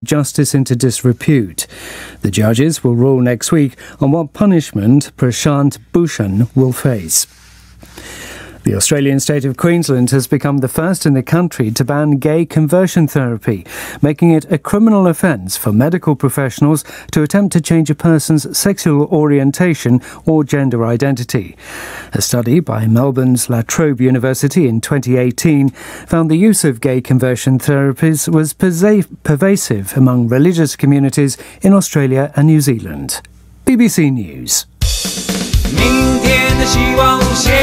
justice into disrepute. The judges will rule next week on what punishment Prashant Bhushan will face. The Australian state of Queensland has become the first in the country to ban gay conversion therapy, making it a criminal offence for medical professionals to attempt to change a person's sexual orientation or gender identity. A study by Melbourne's La Trobe University in 2018 found the use of gay conversion therapies was pervasive among religious communities in Australia and New Zealand. BBC News. 明天的希望无限，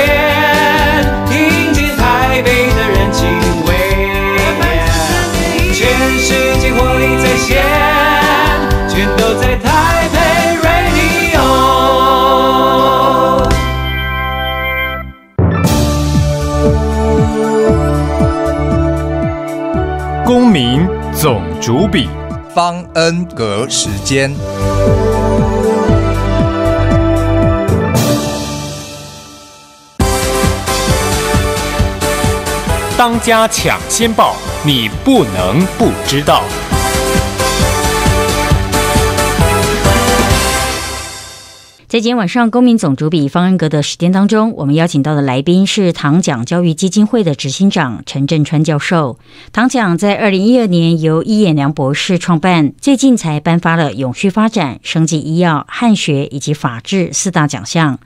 听见台北的人情味，全世界活力在线，全都在台北 Radio。公民总主笔，方恩格时间。当家抢先报，你不能不知道。在今天晚上公民总主笔方恩格的时间当中，我们邀请到的来宾是唐奖教育基金会的执行长陈振川教授。唐奖在2012年由伊衍良博士创办，最近才颁发了永续发展、生技医药、汉学以及法治4大奖项。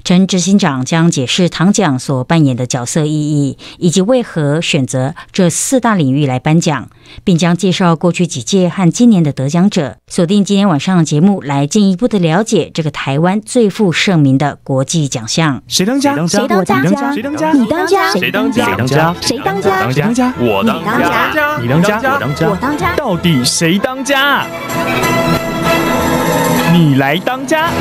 陈执行长将解释唐奖所扮演的角色意义，以及为何选择这4大领域来颁奖，并将介绍过去几届和今年的得奖者。锁定今天晚上的节目，来进一步的了解这个台湾最负盛名的国际奖项。谁当家？谁当家？谁当家？你当家？谁当家？谁当家？谁当家？谁当家？我当家。你当家？我当家。我当家。到底谁当家？你来当家。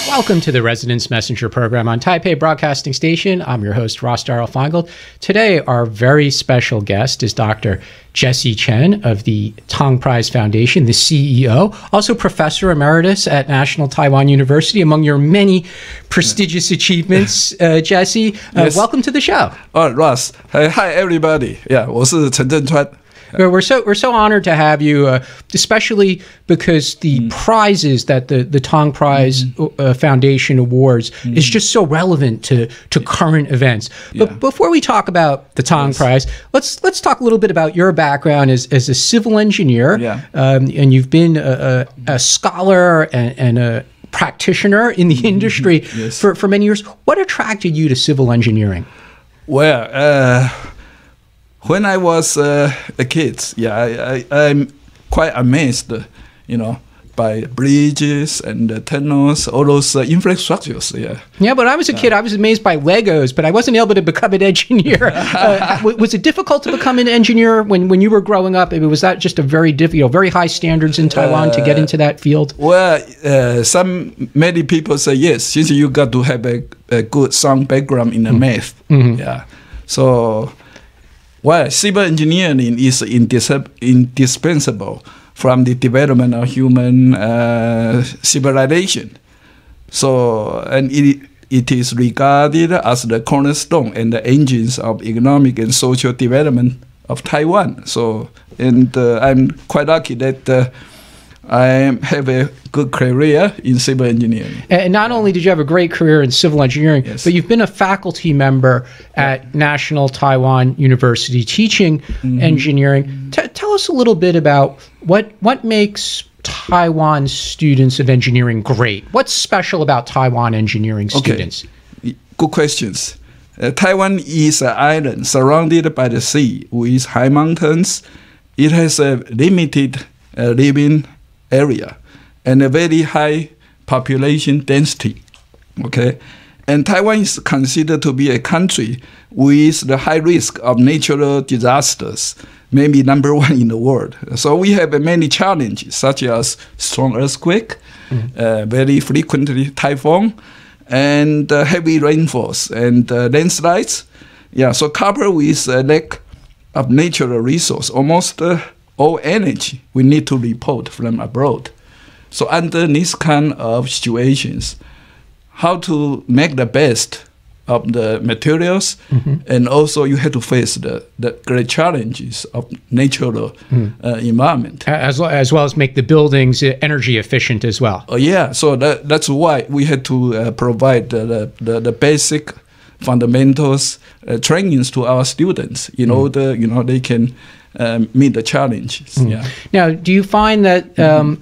Welcome to the Residence Messenger program on Taipei Broadcasting Station. I'm your host, Ross Darrell Feingold. Today, our very special guest is Dr. Jessie Chen of the Tong Prize Foundation, the CEO, also Professor Emeritus at National Taiwan University, among your many prestigious achievements, Jessie. Yes. Welcome to the show. Ross. Hi, everybody. Yeah, 我是陈振川。We're so honored to have you, especially because the prizes that the Tong Prize Foundation awards is just so relevant to current events. But before we talk about the Tong Prize, let's talk a little bit about your background as a civil engineer. And you've been a scholar and a practitioner in the industry for many years. What attracted you to civil engineering? Well, when I was a kid, I'm quite amazed, by bridges and tunnels, all those infrastructures. Yeah, but I was a kid. I was amazed by Legos, but I wasn't able to become an engineer. Was it difficult to become an engineer when you were growing up? Was that just a very very high standards in Taiwan to get into that field? Well, many people say yes, since you got to have a good sound background in the math. Yeah, so. Well, civil engineering is indispensable from the development of human civilization. So, and it is regarded as the cornerstone and the engines of economic and social development of Taiwan. So, and I'm quite lucky that I have a good career in civil engineering. And not only did you have a great career in civil engineering, but you've been a faculty member at National Taiwan University teaching engineering. Tell us a little bit about what makes Taiwan students of engineering great. What's special about Taiwan engineering students? Good questions. Taiwan is an island surrounded by the sea with high mountains. It has a limited living area and a very high population density. Okay, and Taiwan is considered to be a country with the high risk of natural disasters, maybe number 1 in the world. So we have many challenges, such as strong earthquake, very frequently typhoon, and heavy rainfalls and landslides. Yeah, so coupled with a lack of natural resource, almost all energy we need to report from abroad. So under this kind of situations, how to make the best of the materials, and also you have to face the great challenges of natural environment. As well as make the buildings energy efficient as well. Yeah, so that's why we had to provide the basic fundamentals trainings to our students in order, they can meet the challenges. Yeah. Now, do you find that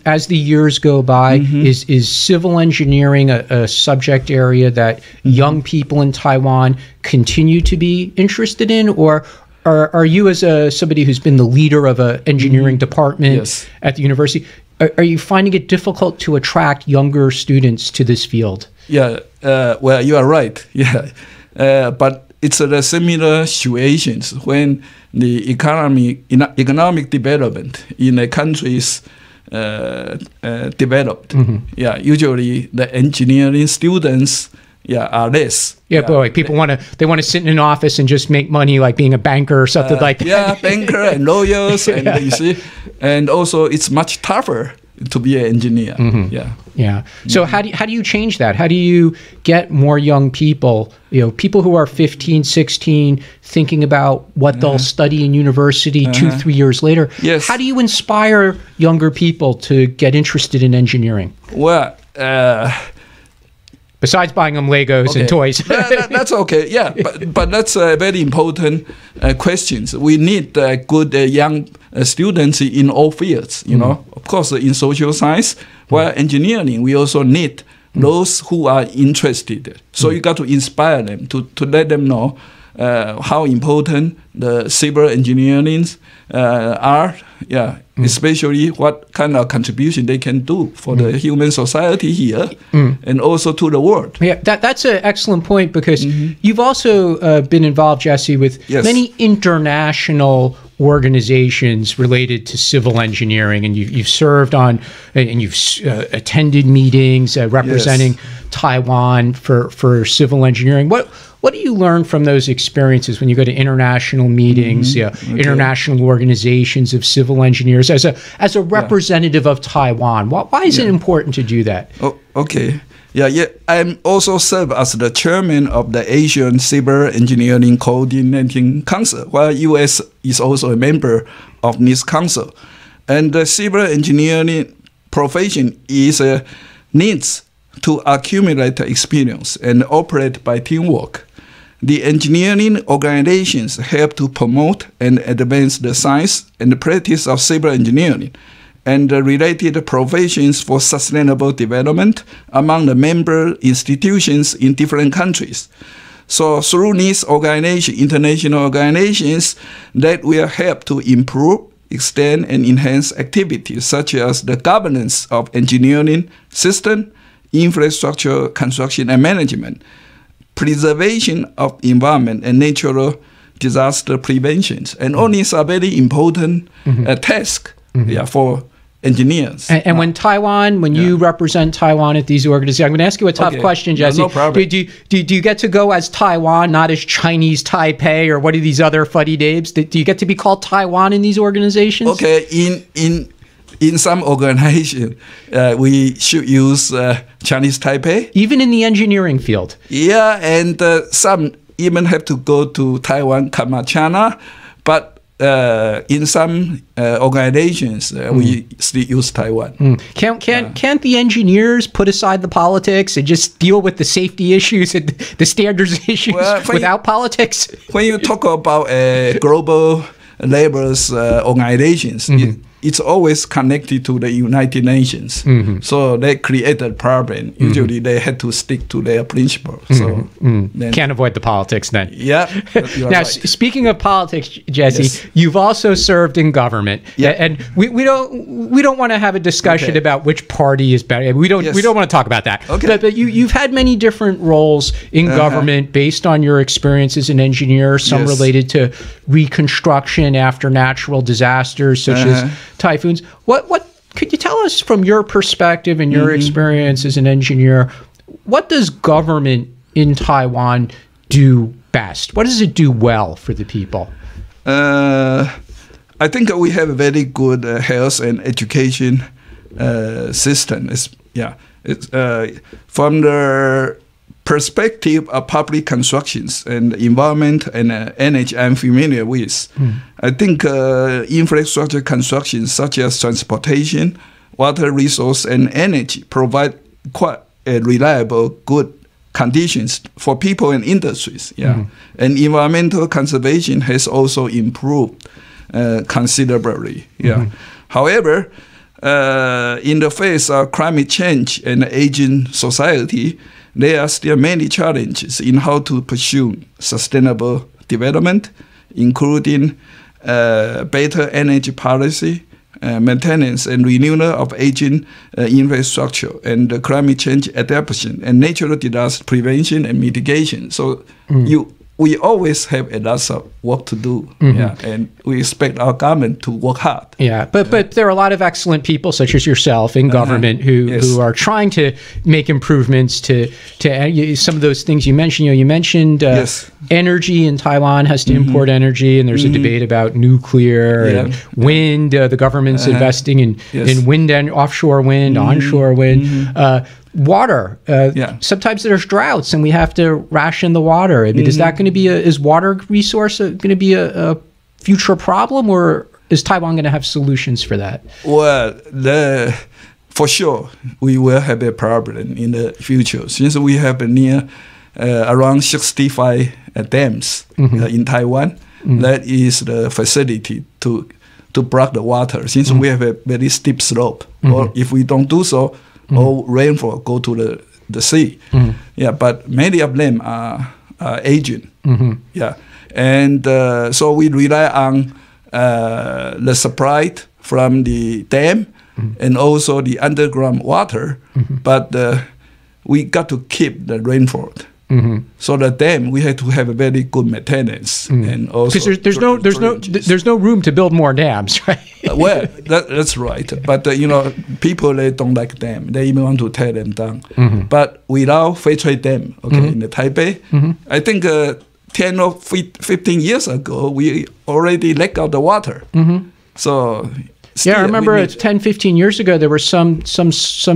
as the years go by, is civil engineering a subject area that young people in Taiwan continue to be interested in, or are you, as somebody who's been the leader of an engineering department at the university, are you finding it difficult to attract younger students to this field? Yeah, well, you are right. Yeah, but it's a similar situations when the economic development in a country is developed. Yeah, usually the engineering students are less. Yeah, boy, people want to sit in an office and just make money, like being a banker or something like that. Yeah, banker and lawyers, and you see, and also it's much tougher to be an engineer. Yeah. So how do you change that? How do you get more young people, people who are 15, 16, thinking about what they'll study in university 2-3 years later? Yes. How do you inspire younger people to get interested in engineering? Well, besides buying them Legos and toys. That's okay. Yeah, but that's a very important question. We need good young students in all fields. Of course, in social science, while engineering, we also need those who are interested. So you got to inspire them to let them know how important the civil engineering are. Yeah, especially what kind of contribution they can do for the human society here and also to the world. Yeah, that's an excellent point, because you've also been involved, Jesse, with many international organizations related to civil engineering, and you've served on and you've attended meetings representing Taiwan for civil engineering. What do you learn from those experiences when you go to international meetings, international organizations of civil engineers, as a representative of Taiwan? Why is it important to do that? Oh, okay. Yeah. I'm also serve as the chairman of the Asian Civil Engineering Coordinating Council, while U.S. is also a member of this council. And the civil engineering profession needs to accumulate experience and operate by teamwork. The engineering organizations help to promote and advance the science and the practice of civil engineering and the related professions for sustainable development among the member institutions in different countries. So through these international organizations, that will help to improve, extend, and enhance activities such as the governance of engineering system, infrastructure construction and management, preservation of environment and natural disaster prevention. And all these are very important tasks for engineers. And when you represent Taiwan at these organizations, I'm going to ask you a tough question, Jesse. No problem. Do you get to go as Taiwan, not as Chinese Taipei, or what are these other fuddy names? Do you get to be called Taiwan in these organizations? Okay, in some organization, we should use Chinese Taipei. Even in the engineering field? Yeah, and some even have to go to Taiwan, China, but in some organizations, we still use Taiwan. Can't the engineers put aside the politics and just deal with the safety issues and the standards issues without politics? When you talk about global labor organizations, it's always connected to the United Nations. So they create a problem. Usually they had to stick to their principles. So can't avoid the politics then. Yeah. Now, right. Speaking of politics, Jesse, you've also served in government. And we don't want to have a discussion about which party is better. We don't want to talk about that. Okay. But you've had many different roles in government based on your experience as an engineer, some related to reconstruction after natural disasters such as typhoons. What could you tell us from your perspective and your experience as an engineer? What does government in Taiwan do best? What does it do well for the people? I think we have a very good health and education system. From the perspective of public constructions and environment and energy I'm familiar with. I think infrastructure constructions such as transportation, water resource, and energy provide quite reliable, good conditions for people and industries. And environmental conservation has also improved considerably. However, in the face of climate change and aging society, there are still many challenges in how to pursue sustainable development, including better energy policy, maintenance and renewal of aging infrastructure, and climate change adaptation and natural disaster prevention and mitigation. So we always have a lot of work to do, and we expect our government to work hard. But there are a lot of excellent people, such as yourself, in government who are trying to make improvements to some of those things you mentioned. You mentioned energy in Taiwan has to import energy, and there's a debate about nuclear and wind. The government's investing in wind and offshore wind, onshore wind. Water. Sometimes there's droughts, and we have to ration the water. I mean, is that going to be is water resource going to be a future problem, or is Taiwan going to have solutions for that? Well, for sure, we will have a problem in the future, since we have near around 65 dams in Taiwan. That is the facility to block the water, since we have a very steep slope. Or if we don't do so, all rainfall go to the sea. But many of them are aging. And so we rely on the supply from the dam and also the underground water. But we got to keep the rainfall. So the dam, we have to have a very good maintenance, and also because there's no room to build more dams, right? Well, that's right. But people, they don't like dam. They even want to tear them down. But without Free Trade Dam, in the Taipei, I think 10 or 15 years ago, we already let out the water. So. I remember 10, 15 years ago, there were some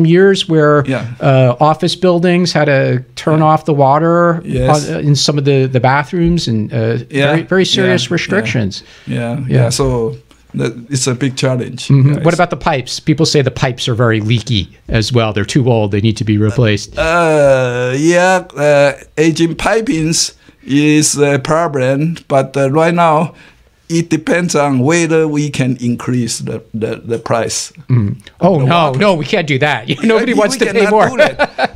years where office buildings had to turn off the water in some of the bathrooms, and very, very serious restrictions. So it's a big challenge. What about the pipes? People say the pipes are very leaky as well. They're too old. They need to be replaced. Aging pipings is a problem, but right now, it depends on whether we can increase the price. No, we can't do that. Nobody wants to pay more.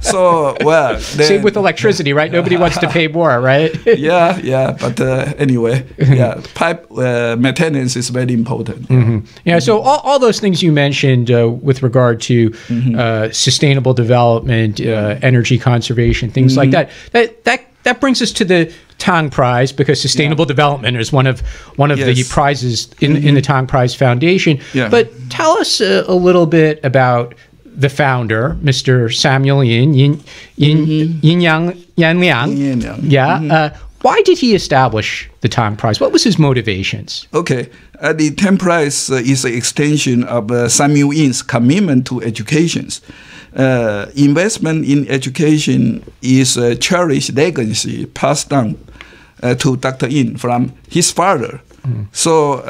So, same with electricity, right? Nobody wants to pay more, right? But anyway, pipe maintenance is very important. So all those things you mentioned with regard to sustainable development, energy conservation, things like that brings us to the Tang Prize, because sustainable development is one of the prizes in the Tang Prize Foundation. But tell us a little bit about the founder, Mr. Samuel Yin Liang. Why did he establish the Tang Prize? What was his motivations? The Tang Prize is an extension of Samuel Yin's commitment to education. Investment in education is a cherished legacy passed down to Dr. Yin from his father. So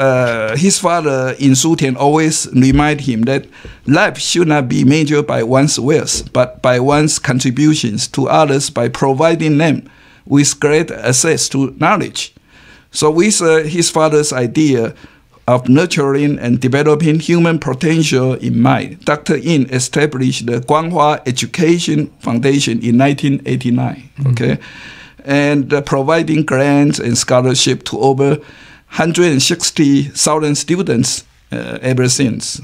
his father in Sutian always remind him that life should not be measured by one's wealth, but by one's contributions to others by providing them with great access to knowledge. So with his father's idea of nurturing and developing human potential in mind, Dr. Yin established the Guanghua Education Foundation in 1989, and providing grants and scholarship to over 160,000 students ever since.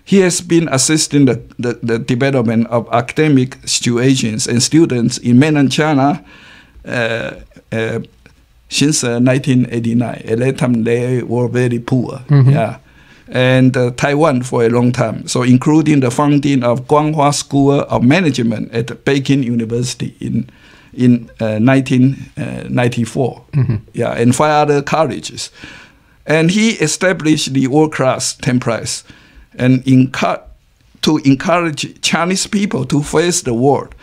He has been assisting the development of academic situations and students in mainland China since 1989. At that time, they were very poor. And Taiwan for a long time. So including the founding of Guanghua School of Management at Peking University in 1994. And 5 other colleges. And he established the world-class Tang Prize and to encourage Chinese people to face the world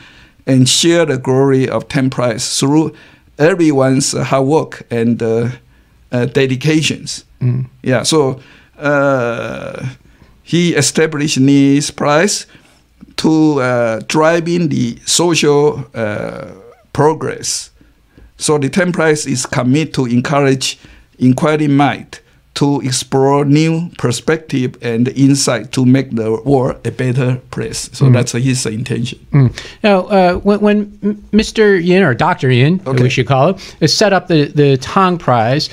and share the glory of 10 prize through everyone's hard work and dedications. Yeah, so he established this prize to driving the social progress. So the 10 prize is committed to encourage inquiring mind to explore new perspective and insight to make the world a better place. So that's his intention. Now, when Mr. Yin, or Dr. Yin, we should call him, set up the Tang Prize,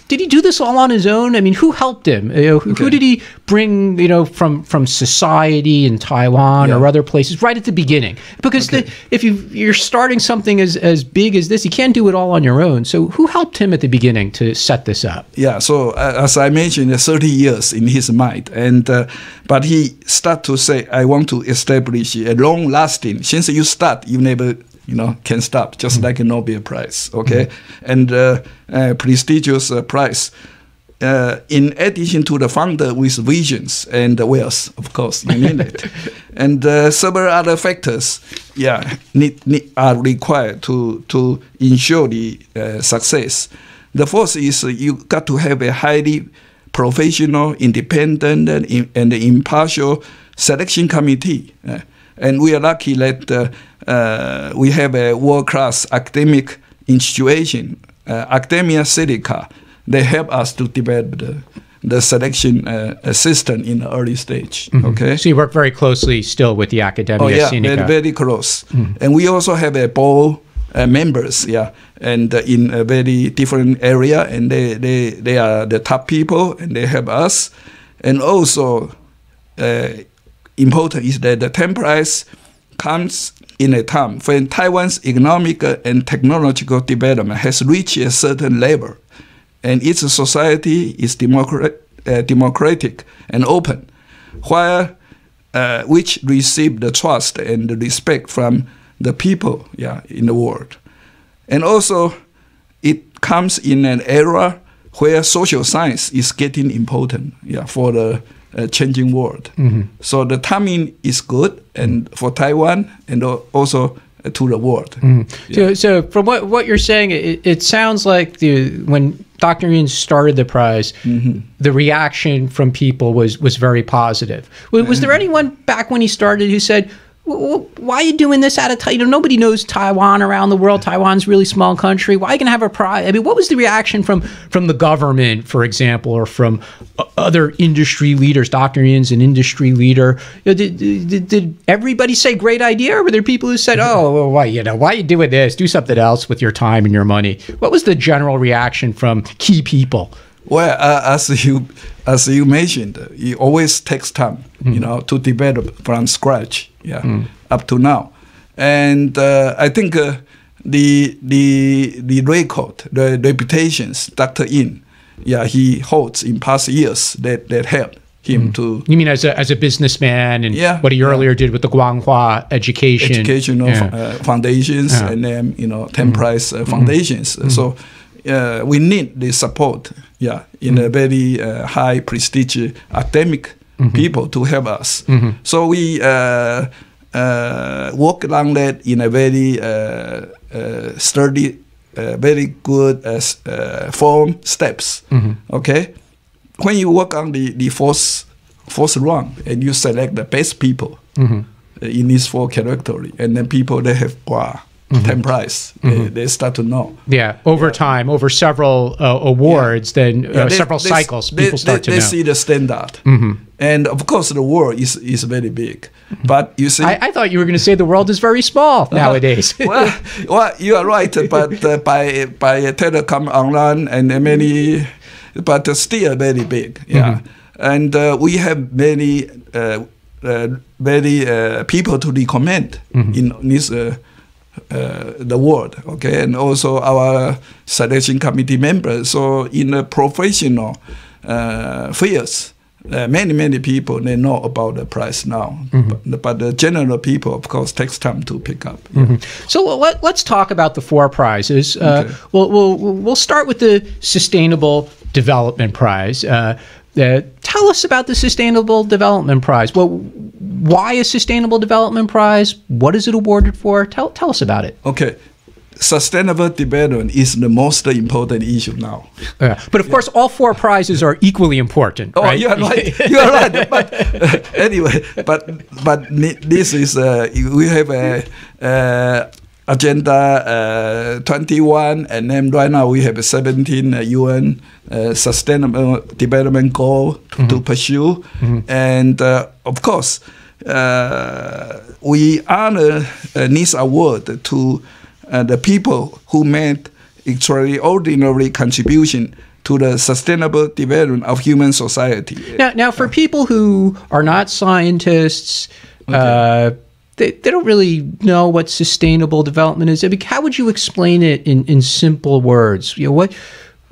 did he do this all on his own? I mean, who helped him? Who did he bring, from society in Taiwan or other places right at the beginning? Because if you're starting something as big as this, you can't do it all on your own. So who helped him at the beginning to set this up? Yeah, so as I mentioned, 30 years in his mind. But he started to say, I want to establish a long-lasting. Since you start, you never can stop, just like a Nobel Prize, and prestigious prize. In addition to the founder with visions and wealth, of course, you need it, and several other factors, are required to ensure the success. The first is you got to have a highly professional, independent, and impartial selection committee. And we are lucky that we have a world-class academic institution, Academia Silica. They help us to develop the selection system in the early stage. So you work very closely still with the Academia Silica. Very close. And we also have a board members, and in a very different area, and they are the top people, and they help us. And also, important is that the 10 prize comes in a time when Taiwan's economic and technological development has reached a certain level, and its society is democratic and open, which receive the trust and the respect from the people in the world. And also, it comes in an era where social science is getting important for the changing world. So the timing is good, and for Taiwan and also to the world. So from what you're saying, it sounds like when Dr. Yin started the prize, the reaction from people was very positive. Was there anyone back when he started who said, why are you doing this out of Taiwan? Nobody knows Taiwan around the world. Taiwan's a really small country. Why are you going to have a prize? I mean, what was the reaction from the government, for example, or from other industry leaders? Dr. Yin's an industry leader. Did everybody say great idea, or were there people who said, why are you doing this? Do something else with your time and your money? What was the general reaction from key people? Well, as you mentioned, it always takes time, to develop from scratch, up to now, and I think the record, the reputations, Dr. Yin, he holds in past years that helped him to. You mean as a businessman, and what he earlier did with the Guanghua educational foundations, and then 10 prize foundations. So we need the support. In a very high prestige academic people to help us. So we work along that in a very sturdy, very good form steps. When you work on the fourth round, and you select the best people in these 4 categories, and then people they have 10 prize, they start to know. Over time, over several awards, then several cycles, people start to know. They see the standard. And of course, the world is very big. But you see... I thought you were going to say the world is very small nowadays. well, you are right, but by telecom online and many... But still very big, And we have many people to recommend in this... the world, and also our selection committee members. So in the professional fields, many people, they know about the prize now, but the general people, of course, takes time to pick up. So let's talk about the 4 prizes. We'll start with the Sustainable Development Prize. Tell us about the Sustainable Development Prize. Well, why a Sustainable Development Prize? What is it awarded for? Tell us about it. Okay. Sustainable development is the most important issue now. But of course, all 4 prizes are equally important. Oh, right? you are right. You are right. But anyway, but this is we have a agenda 21, and then right now we have 17 UN sustainable development goal to pursue, and of course we honor this award to the people who made extraordinary contribution to the sustainable development of human society. Now for people who are not scientists, they don't really know what sustainable development is. I mean, how would you explain it in simple words?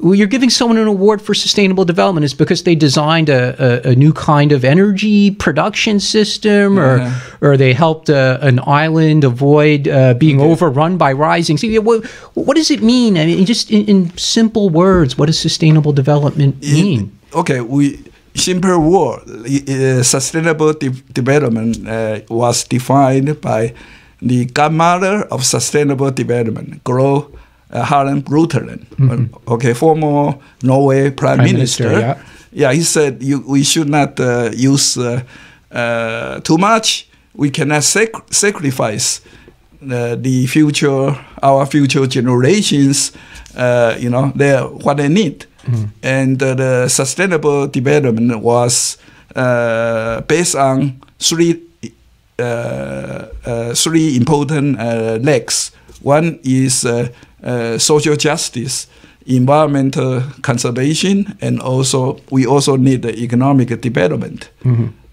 You're giving someone an award for sustainable development is because they designed a new kind of energy production system, or they helped an island avoid being overrun by rising sea. What does it mean? I mean, just in simple words, what does sustainable development mean? Simple word, sustainable development was defined by the godmother of sustainable development, Gro Harlem Brundtland, former Norway Prime Minister. He said we should not use too much. We cannot sacrifice our future generations. What they need. And the sustainable development was based on three important legs. One is social justice, environmental conservation, and we also need the economic development.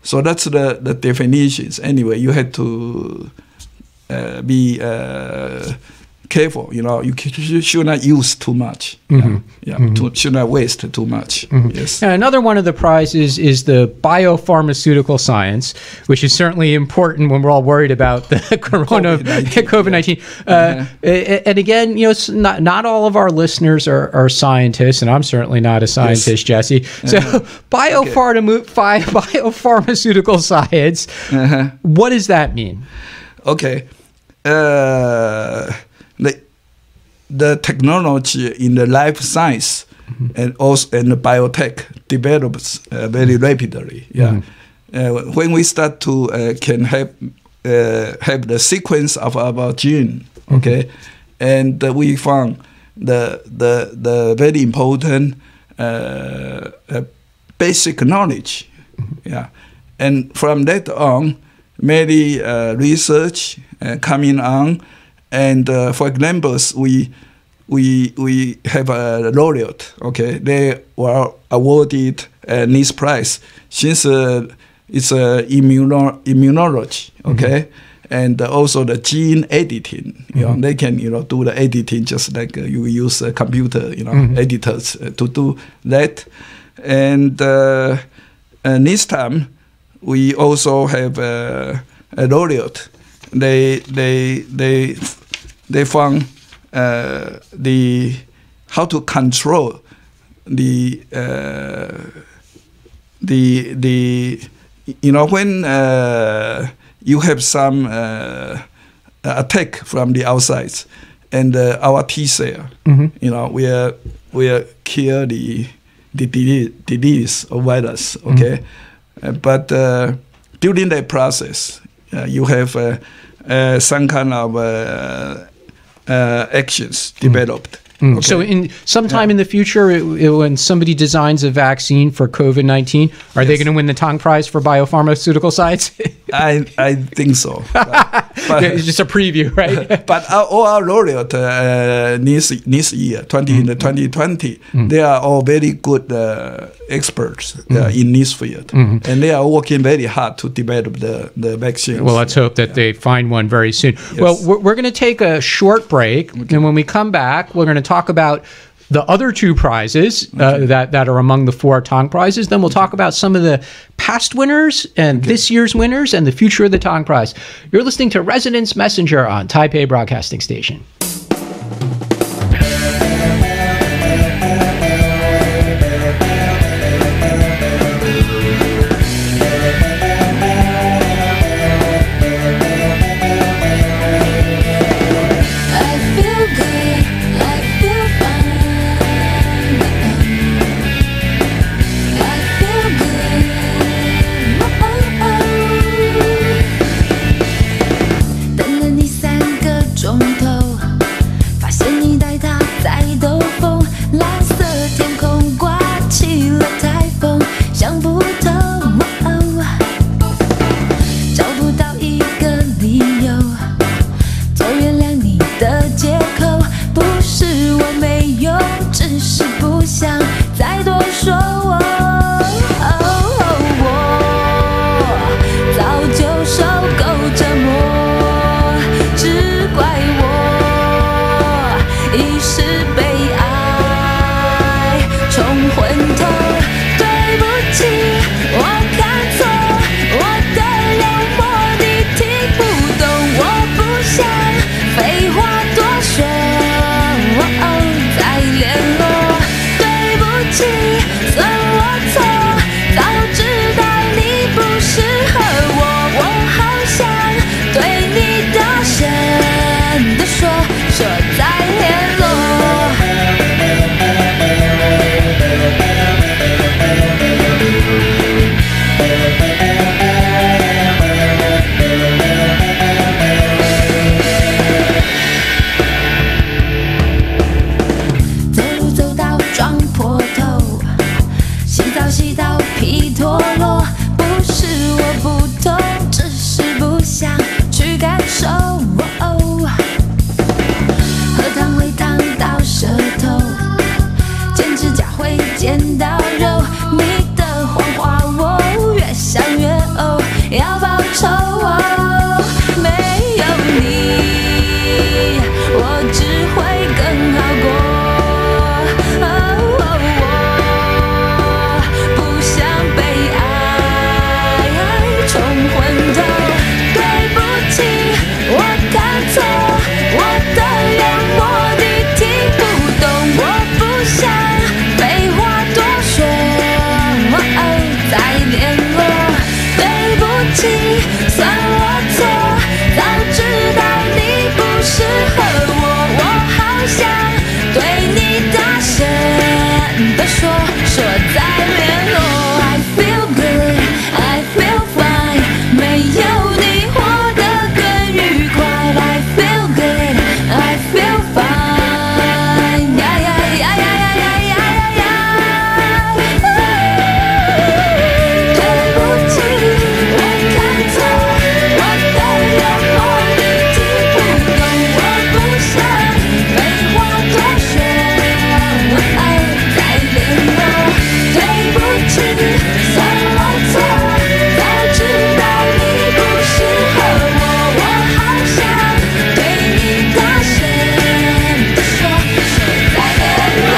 So that's the definitions. Anyway, you had to be careful. You should not use too much. Should not waste too much. Yes. Now, another one of the prizes is the biopharmaceutical science, which is certainly important when we're all worried about the COVID-19. And again, not all of our listeners are scientists, and I'm certainly not a scientist, Jesse. So, biopharmaceutical science. What does that mean? Okay. The technology in the life science and also in the biotech develops very rapidly. When we start to can have the sequence of our gene, and we found the very important basic knowledge, and from that on, many research coming on. And for example, we have a laureate. They were awarded this prize since it's immunology. And also the gene editing. They can do the editing just like you use a computer editors to do that. And this time we also have a laureate. They found how to control the when you have some attack from the outside, and our T cell, we kill the disease or virus. But during that process, you have some kind of actions developed. So sometime in the future, when somebody designs a vaccine for COVID-19, are they going to win the Tong Prize for biopharmaceutical science? I think so. But it's just a preview, right? But all our laureate this year, 2020, they are all very good experts in this field. And they are working very hard to develop the vaccines. Well, let's hope that they find one very soon. Yes. Well, we're going to take a short break. And when we come back, we're going to talk about the other 2 prizes that are among the 4 Tong Prizes. Then we'll talk about some of the past winners and this year's winners and the future of the Tong Prize. You're listening to Residence Messenger on Taipei Broadcasting Station. 联络。对不起，算我错，早知道你不适合我，我好想对你大声地说，说再联络。I feel good, I feel fine， 没有你活得更愉快。I feel good, I feel fine， 呀呀呀呀呀呀呀呀呀！对不起，我看错，我的幽默你听不懂，我不想废话多说，我爱再联络。对不起，算我错，早知道你不适合我，我好想对你大声地说，说再联络。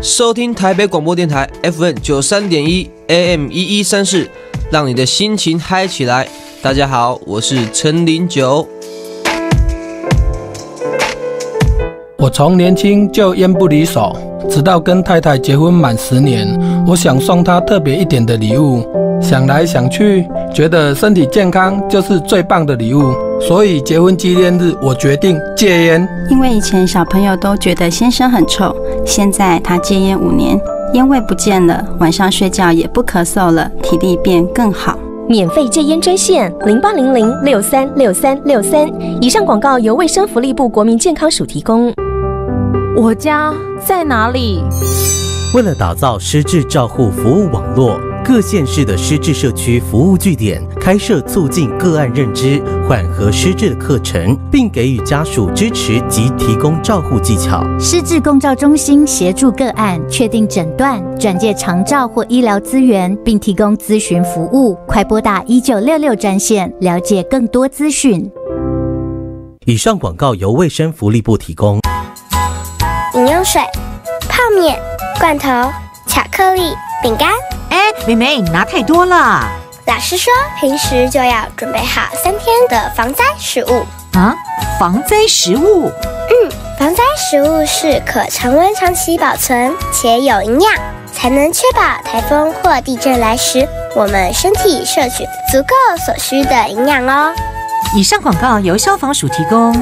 收听台北广播电台 FM 93.1 AM 1134，让你的心情嗨起来。大家好，我是陈零九。我从年轻就烟不离手，直到跟太太结婚满10年，我想送她特别一点的礼物。想来想去，觉得身体健康就是最棒的礼物，所以结婚纪念日我决定戒烟。因为以前小朋友都觉得先生很臭，现在他戒烟5年，烟味不见了，晚上睡觉也不咳嗽了，体力变更好。免费戒烟专线0800636363，以上广告由卫生福利部国民健康署提供。我家在哪里？为了打造失智照护服务网络，各县市的失智社区服务据点开设促进个案认知、缓和失智的课程，并给予家属支持及提供照护技巧。失智共照中心协助个案确定诊断、转介长照或医疗资源，并提供咨询服务。快拨打1966专线了解更多资讯。以上广告由卫生福利部提供。饮用水、泡面、罐头、巧克力、饼干。妹妹，你拿太多了。老师说，平时就要准备好3天的防灾食物。啊，防灾食物？防灾食物是可常温长期保存且有营养，才能确保台风或地震来时，我们身体摄取足够所需的营养哦。以上广告由消防署提供。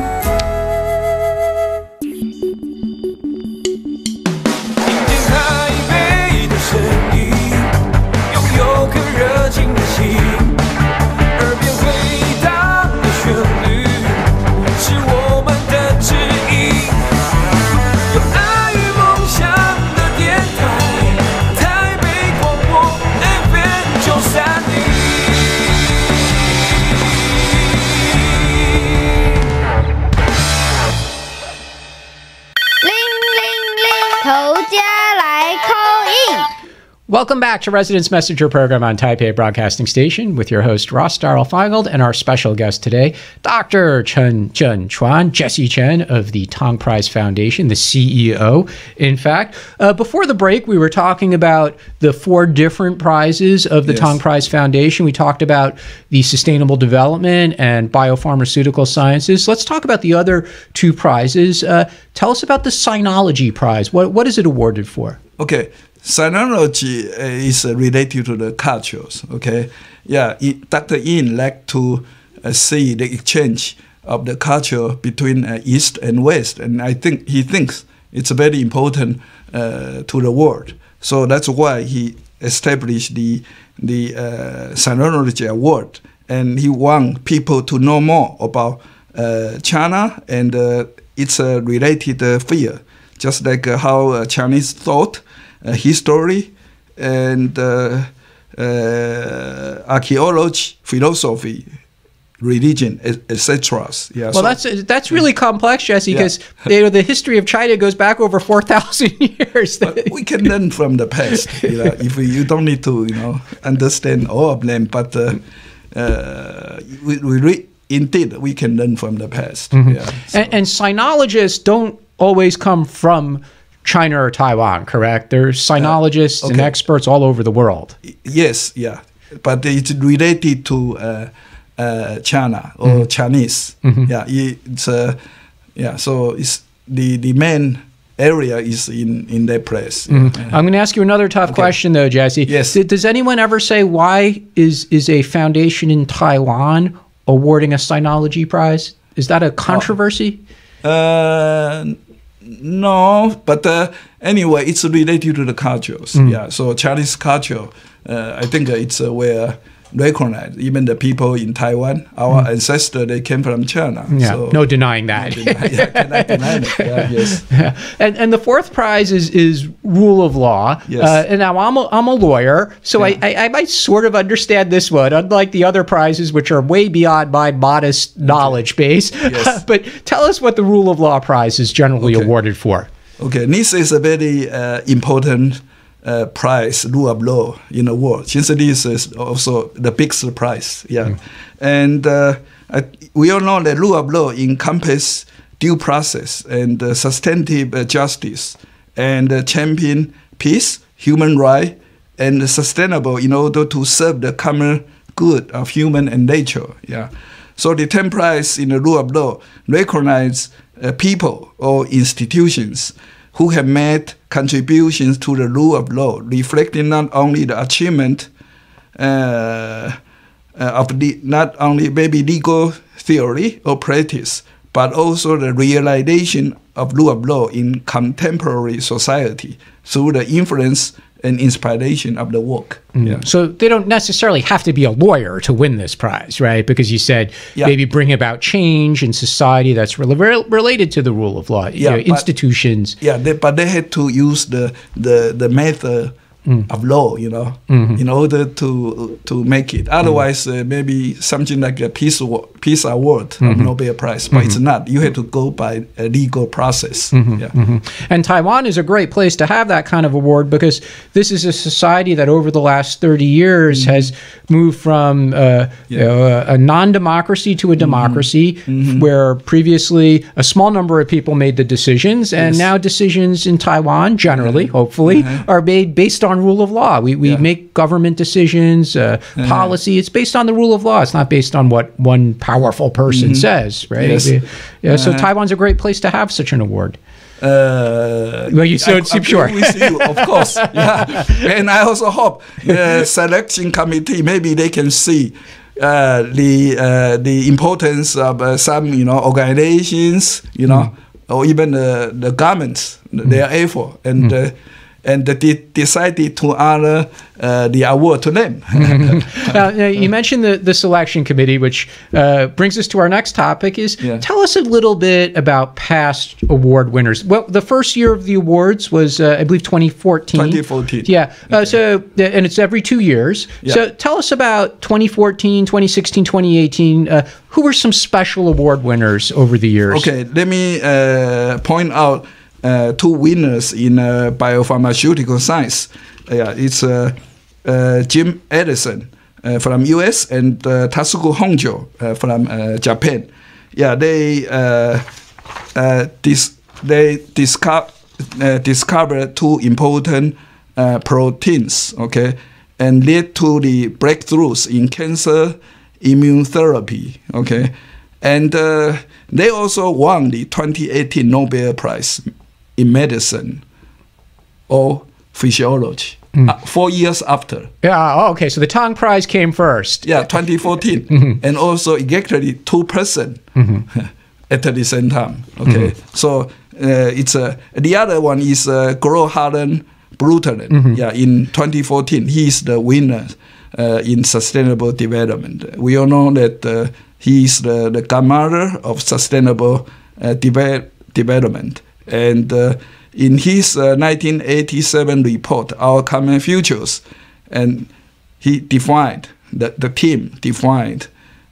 Welcome back to Residence Messenger Program on Taipei Broadcasting Station with your host Ross Darrell-Feigold and our special guest today, Dr. Chen Zhenchuan, Jesse Chen of the Tong Prize Foundation, the CEO. In fact, before the break, we were talking about the 4 different prizes of the Tong Prize Foundation. We talked about the Sustainable Development and Biopharmaceutical Sciences. Let's talk about the other 2 prizes. Tell us about the Sinology Prize. What is it awarded for? Okay. Sinology is related to the cultures, okay? Yeah, Dr. Yin liked to see the exchange of the culture between East and West, and I think he thinks it's very important to the world. So that's why he established the Sinology Award, and he wants people to know more about China and its related field, just like how Chinese thought, history, and archaeology, philosophy, religion, etc. Yeah. Well, that's really complex, Jesse, because the history of China goes back over 4,000 years. But we can learn from the past. If you don't need to, understand all of them, but indeed we can learn from the past. Mm-hmm. Yeah, so. And sinologists don't always come from China or Taiwan, correct? There's sinologists and experts all over the world. Yes, yeah, but it's related to China or Chinese. Yeah, it's so it's the main area is in that place. I'm going to ask you another tough question though, Jesse. Yes. Does anyone ever say why is a foundation in Taiwan awarding a sinology prize? Is that a controversy? No, but anyway, it's related to the cultures. Yeah, so Chinese culture, I think it's where recognized. Even the people in Taiwan, our ancestors, they came from China. Yeah, so no denying that. Cannot deny it. Yeah, yes. And the fourth prize is rule of law. Yes. And now I'm a lawyer, so I might sort of understand this one, unlike the other prizes, which are way beyond my modest knowledge base. Yes. But tell us what the rule of law prize is generally awarded for. Okay, this is a very important prize, rule of law in the world. Since this is also the biggest prize, and we all know that rule of law encompasses due process and substantive justice and champion peace, human rights, and sustainable in order to serve the common good of human and nature. Yeah, so the 10th prize in the rule of law recognize people or institutions who have made contributions to the rule of law, reflecting not only the achievement of not only maybe legal theory or practice, but also the realization of rule of law in contemporary society through the influence and inspiration of the work. Yeah. So they don't necessarily have to be a lawyer to win this prize, right? Because you said maybe bring about change in society that's related to the rule of law, institutions. But they had to use the method of law, in order to make it. Otherwise, maybe something like a peace award of Nobel Prize, but it's not. You have to go by a legal process. And Taiwan is a great place to have that kind of award because this is a society that over the last 30 years has moved from a non-democracy to a democracy, where previously a small number of people made the decisions, and now decisions in Taiwan, generally, hopefully, are made based on rule of law. We make government decisions, policy. It's based on the rule of law. It's not based on what one powerful person says, right? Yes. So Taiwan's a great place to have such an award. Well, you seem sure. With you, of course. And I also hope the selection committee, maybe they can see the importance of some organizations, or even the governments, their effort, and they decided to honor the award to them. Now, you mentioned the selection committee, which brings us to our next topic. Tell us a little bit about past award winners. Well, the first year of the awards was, I believe, 2014. 2014. Yeah. So, and it's every 2 years. So tell us about 2014, 2016, 2018. Who were some special award winners over the years? Okay, let me point out 2 winners in biopharmaceutical science. It's Jim Edison from U.S. and Tasuku Honjo from Japan. They discovered 2 important proteins, and led to the breakthroughs in cancer immunotherapy, and they also won the 2018 Nobel Prize in medicine or physiology 4 years after. Okay, so the Tong Prize came first. 2014, and also exactly 2 persons at the same time. So it's the other one is Gro Harlem Brundtland. In 2014, he's the winner in sustainable development. We all know that he is the godmother of sustainable development. And in his 1987 report, Our Common Futures, and he defined, the team defined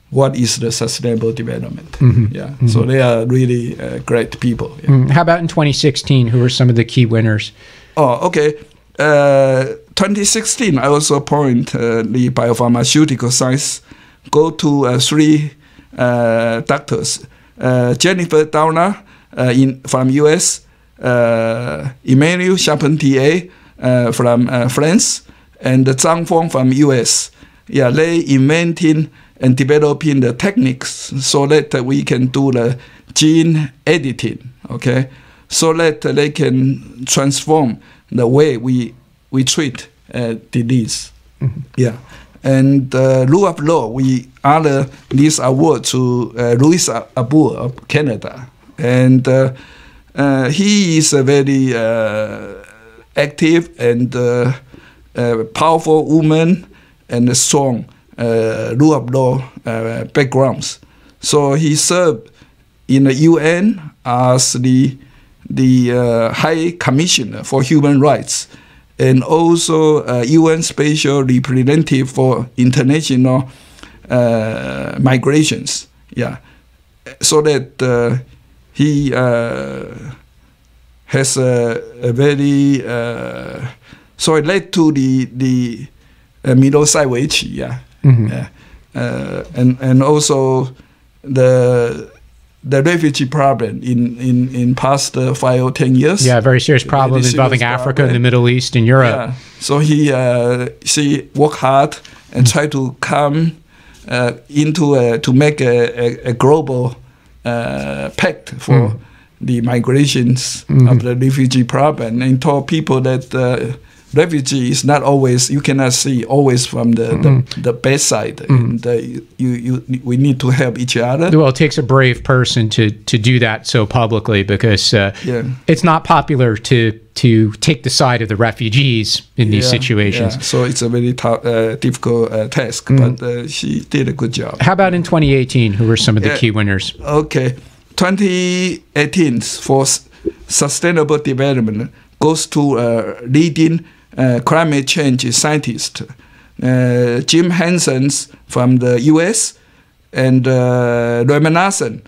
what is the sustainable development. Mm-hmm. Yeah, Mm-hmm. so they are really great people. Yeah. How about in 2016? Who were some of the key winners? Oh, okay. 2016, I also appoint the biopharmaceutical science go to 3 doctors. Jennifer Downer from US, Emmanuel Charpentier from France, and Zhang Feng from US. Yeah, they inventing and developing the techniques so that we can do the gene editing, okay? So that they can transform the way we treat disease. Mm-hmm. Yeah. And rule of law, we honor this award to Louis Arbour of Canada. And he is a very active and powerful woman and a strong rule of law backgrounds. So he served in the UN as the High Commissioner for Human Rights, and also UN Special Representative for International Migrations. Yeah, so that he has a very so it led to the middle sideways. Yeah, Mm-hmm. and also the refugee problem in past 5 or 10 years. Yeah, very serious problem involving Africa, and the Middle East, and Europe. Yeah. So she worked hard and tried to come into to make a global pact for the migrations of the refugee problem, and told people that refugee is not always, you cannot see always from the bad side, and we need to help each other. Well, it takes a brave person to do that so publicly, because it's not popular to take the side of the refugees in these situations. Yeah. So it's a very difficult task, but she did a good job. How about in 2018? Who were some of the key winners? Okay, 2018 for sustainable development goes to leading climate change scientist, Jim Hansen from the US, and Ramanathan,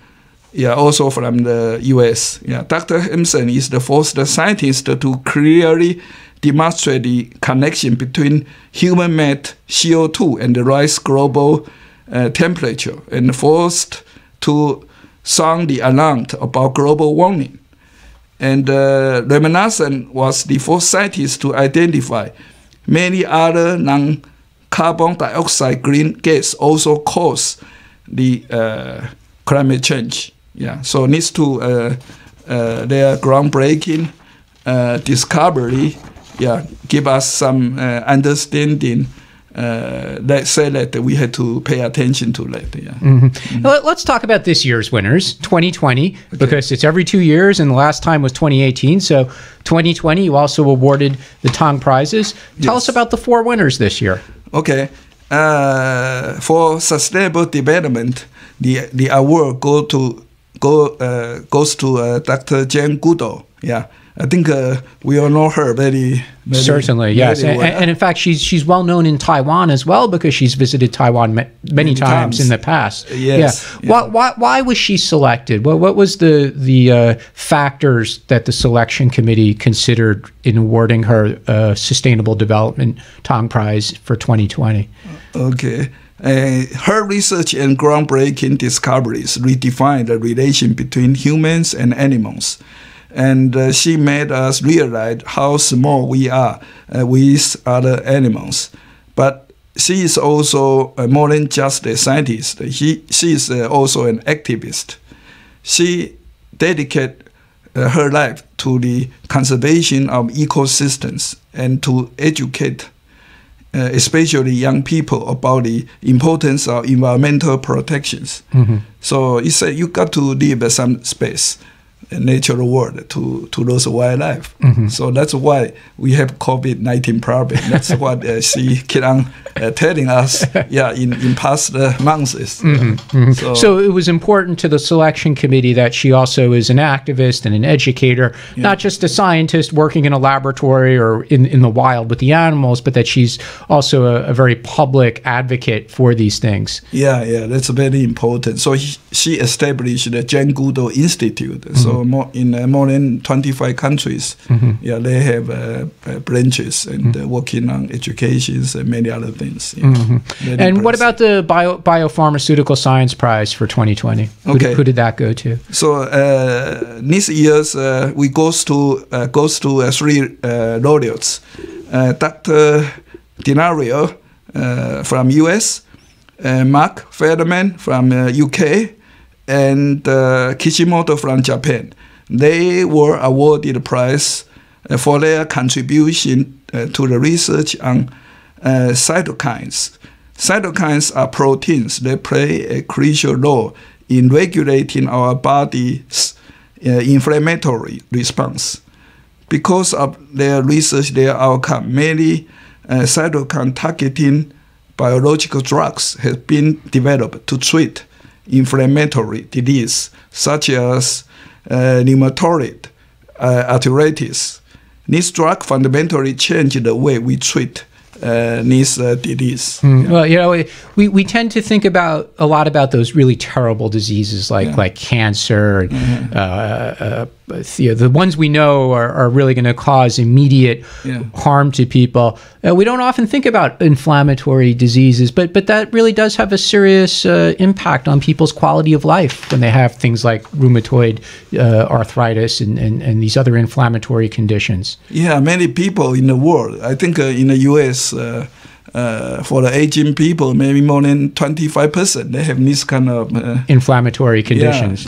also from the US. Yeah, Dr. Hansen is the first scientist to clearly demonstrate the connection between human-made CO2 and the rise global temperature, and first to sound the alarm about global warming. And Ramanathan was the first scientist to identify many other non-carbon dioxide green gas also cause the climate change. Yeah, so needs to their groundbreaking discovery, give us some understanding. Let's say that we had to pay attention to that. Yeah. Well, let's talk about this year's winners, 2020, because it's every 2 years, and the last time was 2018. So 2020, you also awarded the Tong Prizes. Tell us about the 4 winners this year. Okay. For sustainable development, the award goes to Dr. Jane Goodall. Yeah. I think we all know her very certainly, yes. Very well. And in fact, she's well known in Taiwan as well, because she's visited Taiwan many times in the past. Yes. Yeah. Why was she selected? What was the factors that the selection committee considered in awarding her Sustainable Development Tong Prize for 2020? Okay. Her research and groundbreaking discoveries redefined the relation between humans and animals. And she made us realize how small we are with other animals. But she is also more than just a scientist. She is also an activist. She dedicated her life to the conservation of ecosystems and to educate especially young people about the importance of environmental protections. So he said, you got to leave some space natural world to those wildlife. So that's why we have COVID-19 problem. That's what she kept on telling us, in past months. So it was important to the selection committee that she also is an activist and an educator, not just a scientist working in a laboratory or in the wild with the animals, but that she's also a very public advocate for these things. Yeah, that's very important. So she established the Jane Goodall Institute. So in more than 25 countries, they have branches and working on educations and many other things. And what about the Biopharmaceutical Science Prize for 2020? Who did that go to? So this year's we goes to 3 laureates. Dr. Denario from US, Mark Federman from UK, and Kishimoto from Japan. They were awarded the prize for their contribution to the research on cytokines. Cytokines are proteins that play a crucial role in regulating our body's inflammatory response. Because of their research, their outcome, many cytokine targeting biological drugs have been developed to treat inflammatory disease such as rheumatoid arthritis. This drug fundamentally changed the way we treat this disease. Well, we tend to think a lot about those really terrible diseases like cancer. The ones we know are really going to cause immediate harm to people. We don't often think about inflammatory diseases, but that really does have a serious impact on people's quality of life when they have things like rheumatoid arthritis and these other inflammatory conditions. Yeah, many people in the world, I think in the US, for the aging people, maybe more than 25%, they have this kind of inflammatory conditions.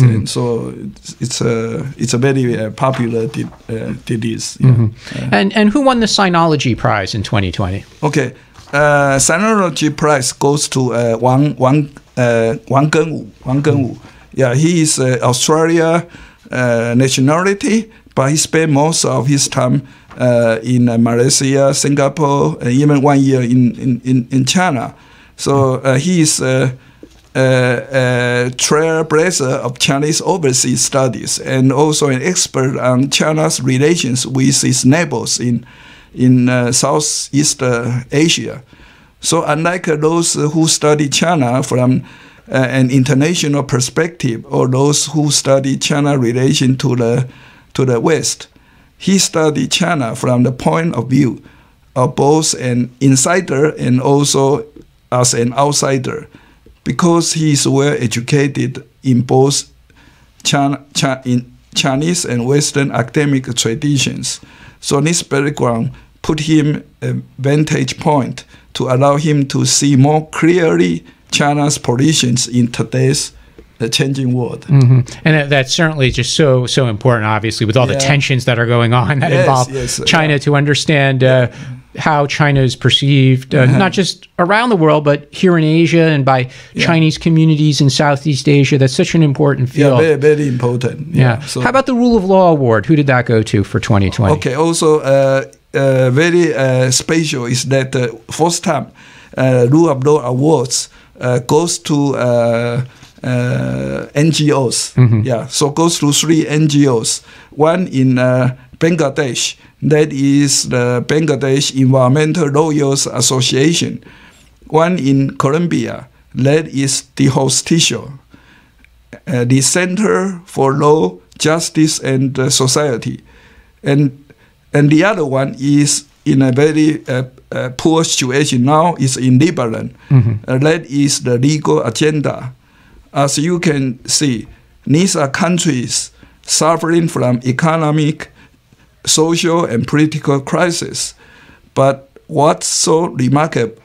And so it's a very popular disease. And who won the Sinology Prize in 2020? Okay, Sinology Prize goes to Wang Gengwu. Yeah, he is Australia nationality, but he spent most of his time in Malaysia, Singapore, and even 1 year in China. So he is a trailblazer of Chinese overseas studies and also an expert on China's relations with its neighbors in Southeast Asia. So unlike those who study China from an international perspective or those who study China relation to the West, he studied China from the point of view of both an insider and also as an outsider, because he is well educated in both in Chinese and Western academic traditions. So this background put him a vantage point to allow him to see more clearly China's positions in today's the changing world. And that's certainly just so important, obviously, with all the tensions that are going on that involve China, to understand how China is perceived, not just around the world, but here in Asia and by Chinese communities in Southeast Asia. That's such an important field. Yeah, very, very important. So how about the Rule of Law Award? Who did that go to for 2020? Okay, also very special is that first time Rule of Law Awards goes to NGOs. So goes to 3 NGOs. One in Bangladesh, that is the Bangladesh Environmental Lawyers Association. One in Colombia, that is the Justicia, the Center for Law, Justice and Society. And the other one is in a very poor situation now, is in Lebanon. That is the Legal Agenda. As you can see, these are countries suffering from economic, social, and political crisis. But what's so remarkable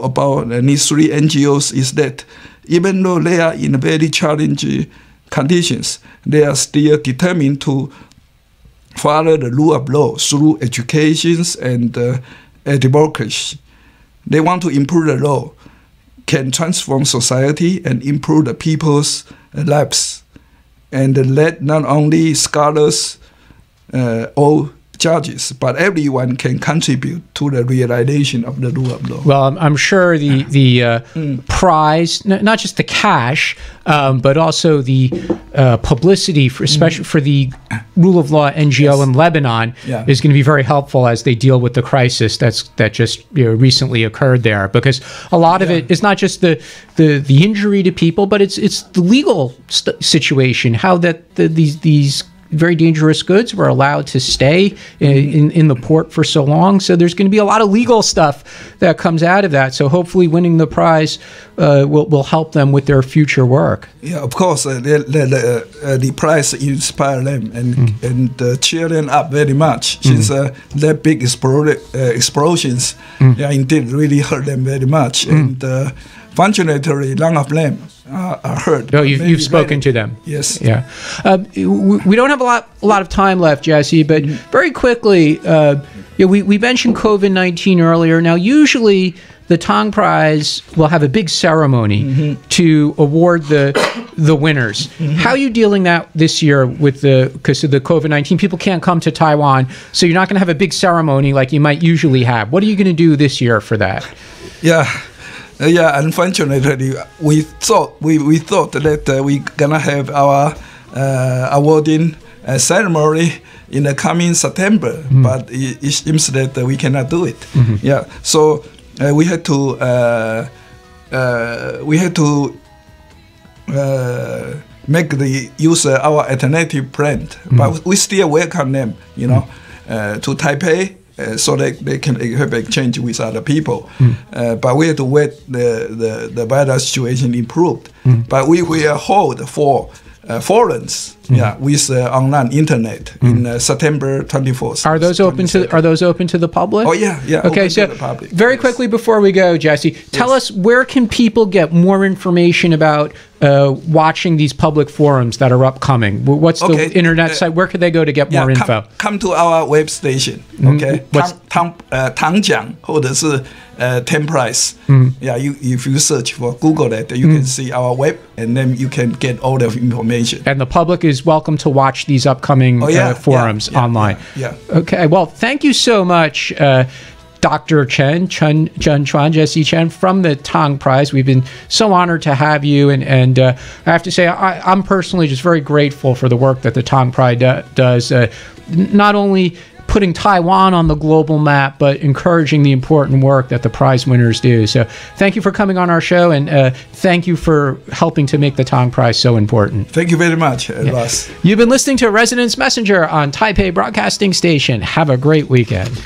about these 3 NGOs is that even though they are in very challenging conditions, they are still determined to follow the rule of law through education and advocacy. They want to improve the law, can transform society and improve the people's lives. and let not only scholars or judges, but everyone can contribute to the realization of the rule of law. Well, I'm sure the prize, not just the cash, but also the publicity, especially for the rule of law NGO in Lebanon, is going to be very helpful as they deal with the crisis that just recently occurred there. Because a lot of it is not just the injury to people, but it's the legal situation, how that these very dangerous goods were allowed to stay in the port for so long. So there's going to be a lot of legal stuff that comes out of that. So hopefully winning the prize will help them with their future work. Yeah, of course, the prize inspire them and cheer them up very much. Since that big explosions, indeed really hurt them very much. And fortunately, none of them are hurt. Oh, you've spoken to them. Yes. Yeah. We don't have a lot of time left, Jesse, but very quickly, we mentioned COVID-19 earlier. Now, usually the Tong Prize will have a big ceremony to award the winners. How are you dealing that this year because of the COVID-19? People can't come to Taiwan, so you're not going to have a big ceremony like you might usually have. What are you going to do this year for that? Unfortunately, we thought that we're gonna have our awarding ceremony in the coming September, but it seems that we cannot do it. So we had to make the user our alternative plan, but we still welcome them, to Taipei. So they can have exchange with other people, but we have to wait the virus situation improved. But we will hold for forums, with online internet in September 24th. Are those open to the public? Oh yeah. Okay, so very quickly before we go, Jesse, tell us where can people get more information about watching these public forums that are upcoming? What's the internet site? Where could they go to get more info? Come to our web station. Okay, 唐奖或者是10 prize. If you search for Google that, you can see our web, and then you can get all the information. And the public is welcome to watch these upcoming forums online. Okay. Well, thank you so much. Dr. Chen Chuan, Jesse Chen from the Tong Prize. We've been so honored to have you, and I have to say I'm personally just very grateful for the work that the Tong Prize does, not only putting Taiwan on the global map, but encouraging the important work that the prize winners do. So thank you for coming on our show, and thank you for helping to make the Tong Prize so important. Thank you very much, Ross. You've been listening to Residence Messenger on Taipei Broadcasting Station. Have a great weekend.